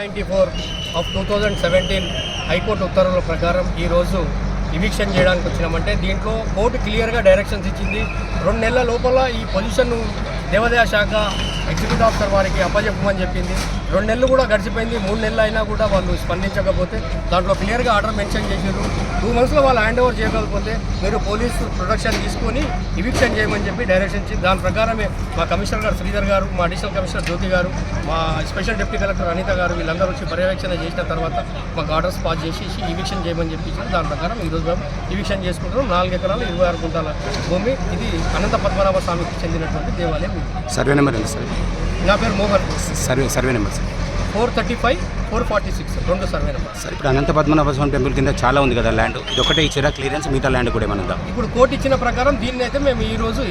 94 of 2017 high court ఉత్తర్వుల ప్రకారం ఈరోజు ఎవిక్షన్ చేయడానికి వచ్చినామంటే దీంట్లో కోర్టు క్లియర్గా డైరెక్షన్స్ ఇచ్చింది. 2 నెలల లోపల ఈ పొజిషన్ దేవాదాయ శాఖ ఎగ్జిక్యూటివ్ ఆఫీసర్ వారికి అప్పచెప్పమని చెప్పింది. 2 నెలలు కూడా గడిచిపోయింది. 3 నెలలు అయినా కూడా వాళ్ళు స్పందించకపోతే దాంట్లో క్లియర్గా ఆర్డర్ మెన్షన్ చేశారు. 2 మంత్స్లో వాళ్ళు హ్యాండ్ ఓవర్ చేయకపోతే మీరు పోలీసు ప్రొటెక్షన్ తీసుకొని ఎవిక్షన్ చేయమని చెప్పి డైరెక్షన్ ఇచ్చింది. దాని ప్రకారమే మా కమిషనర్ గారు శ్రీధర్ గారు, మా అడిషనల్ కమిషనర్ జ్యోతి గారు, మా స్పెషల్ డిప్యూటీ కలెక్టర్ అనిత గారు వీళ్ళందరూ వచ్చి పర్యవేక్షణ చేసిన తర్వాత మాకు ఆర్డర్స్ పాస్ చేసి ఎవిక్షన్ చేయమని చెప్పించారు. దాని ప్రకారం ఈరోజు మేము ఎవిక్షన్ చేసుకుంటున్నాం. 4 ఎకరాలు 26 గుంటల భూమి. ఇది అనంత పద్మనాభ స్వామికి చెందినటువంటి దేవాలయం. సర్వే నెంబర్ ఎంత సార్? నా పేరు Mohan. Survey number sir 435, 446 2 survey number. Sir ఇప్పుడు అనంత పద్మనాభ స్వామి టెంపుల్ కింద చాలా ఉంది కదా ల్యాండ్, ఇది ఒకటే ఇచ్చారా క్లియరెన్స్? మిగతా ల్యాండ్ కూడా ఏమన్నా? ఇప్పుడు కోర్టు ఇచ్చిన ప్రకారం దీన్ని అయితే మేము ఈరోజు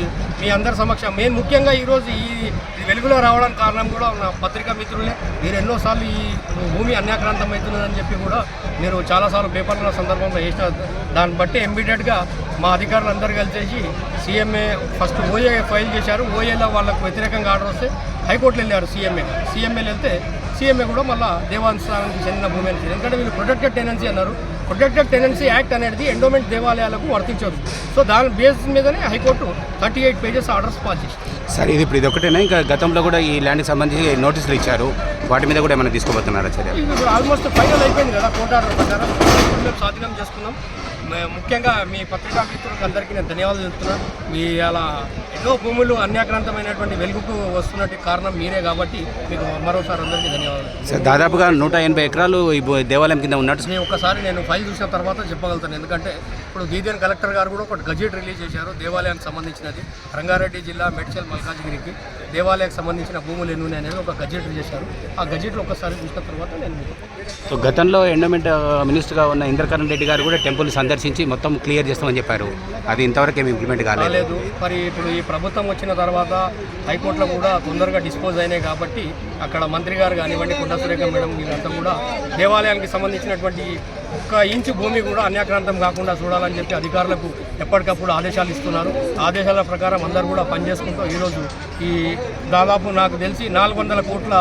మీ అందరి సమక్షం మేము ముఖ్యంగా ఈరోజు ఈ వెలుగులో రావడానికి కారణం కూడా నా పత్రికా మిత్రులే. మీరు ఎన్నోసార్లు ఈ భూమి అన్యాక్రాంతం అవుతున్నదని చెప్పి కూడా మీరు చాలాసార్లు పేపర్ల సందర్భంలో వేసిన దాన్ని బట్టి ఇమ్మీడియట్గా మా అధికారులు అందరూ కలిసేసి సీఎంఏ ఫస్ట్ ఓఏ ఫైల్ చేశారు. ఓఏలో వాళ్ళకు వ్యతిరేకంగా ఆర్డర్ వస్తే హైకోర్టులో వెళ్ళారు. సీఎంఏలో వెళ్తే సీఎంఏ కూడా మళ్ళీ దేవాలయానికి చెందిన భూమి అని. ఎందుకంటే వీళ్ళు ప్రొటెక్టెడ్ టెనెన్సీ అన్నారు. ప్రొటెక్టెడ్ టెనెన్సీ యాక్ట్ అనేది ఎండోమెంట్ దేవాలయాలకు వర్తించదు. సో దాని బేసిస్ మీదనే హైకోర్టు 38 పేజెస్ ఆర్డర్స్ పాస్ చేసింది. సార్ ఇది ఇప్పుడు ఇది ఒకటేనా? ఇంకా గతంలో కూడా ఈ ల్యాండ్కి సంబంధించి నోటీసులు ఇచ్చారు, వాటి మీద కూడా ఏమైనా తీసుకోబోతున్నారా చర్య? ఇప్పుడు ఆల్మోస్ట్ ఫైనల్ అయిపోయింది కదా కోర్టు ఆర్డర్ ప్రకారం. మేము స్వాధీనం చేసుకున్నాం. ముఖ్యంగా మీ పత్రికా మిత్రులకు అందరికీ నేను ధన్యవాదాలు చెప్తున్నాను. మీ అలా ఎన్నో భూములు అన్యాక్రాంతమైనటువంటి వెలుగుకు వస్తున్నట్టు కారణం మీరే కాబట్టి మీకు మరోసారి అందరికీ ధన్యవాదాలు. సార్ దాదాపుగా 180 ఎకరాలు ఈ దేవాలయం కింద ఉన్నట్టు ఒకసారి నేను ఫైల్ చూసిన తర్వాత చెప్పగలుగుతాను. ఎందుకంటే ఇప్పుడు గీదేన్ కలెక్టర్ గారు కూడా ఒక గజెట్ రిలీజ్ చేశారు దేవాలయానికి సంబంధించినది. రంగారెడ్డి జిల్లా మెడ్చల్ మల్కాజ్గిరికి దేవాలయానికి సంబంధించిన భూములు ఎన్ని అనేది ఒక గజెట్ చేశారు. ఆ గజెట్లో ఒకసారి చూసిన తర్వాత నేను సో గతంలో ఎండోమెంట్ మినిస్టర్గా ఉన్న ఇంద్రకరణ్ రెడ్డి గారు కూడా టెంపుల్ సందర్శించి మొత్తం క్లియర్ చేస్తామని చెప్పారు. అది ఇంతవరకు ఏమి ఇంప్లిమెంట్ కాలేదు. మరి ఇప్పుడు ఈ ప్రభుత్వం వచ్చిన తర్వాత హైకోర్టులో కూడా తొందరగా డిస్పోజ్ అయినాయి కాబట్టి అక్కడ మంత్రి గారు కానివ్వండి, కొండ సురేఖ మేడం వీళ్ళంతా కూడా దేవాలయానికి సంబంధించినటువంటి 1 ఇంచు భూమి కూడా అన్యాక్రాంతం కాకుండా చూడాలని చెప్పి అధికారులకు ఎప్పటికప్పుడు ఆదేశాలు ఇస్తున్నారు. ఆదేశాల ప్రకారం అందరూ కూడా పనిచేసుకుంటూ ఈరోజు ఈ దాదాపు నాకు తెలిసి 400 కోట్ల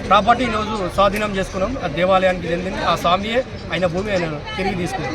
ప్రాపర్టీ ఈరోజు స్వాధీనం చేసుకున్నాం. ఆ దేవాలయానికి చెందింది. ఆ స్వామియే ఆయన భూమి ఆయన తిరిగి తీసుకున్నాం.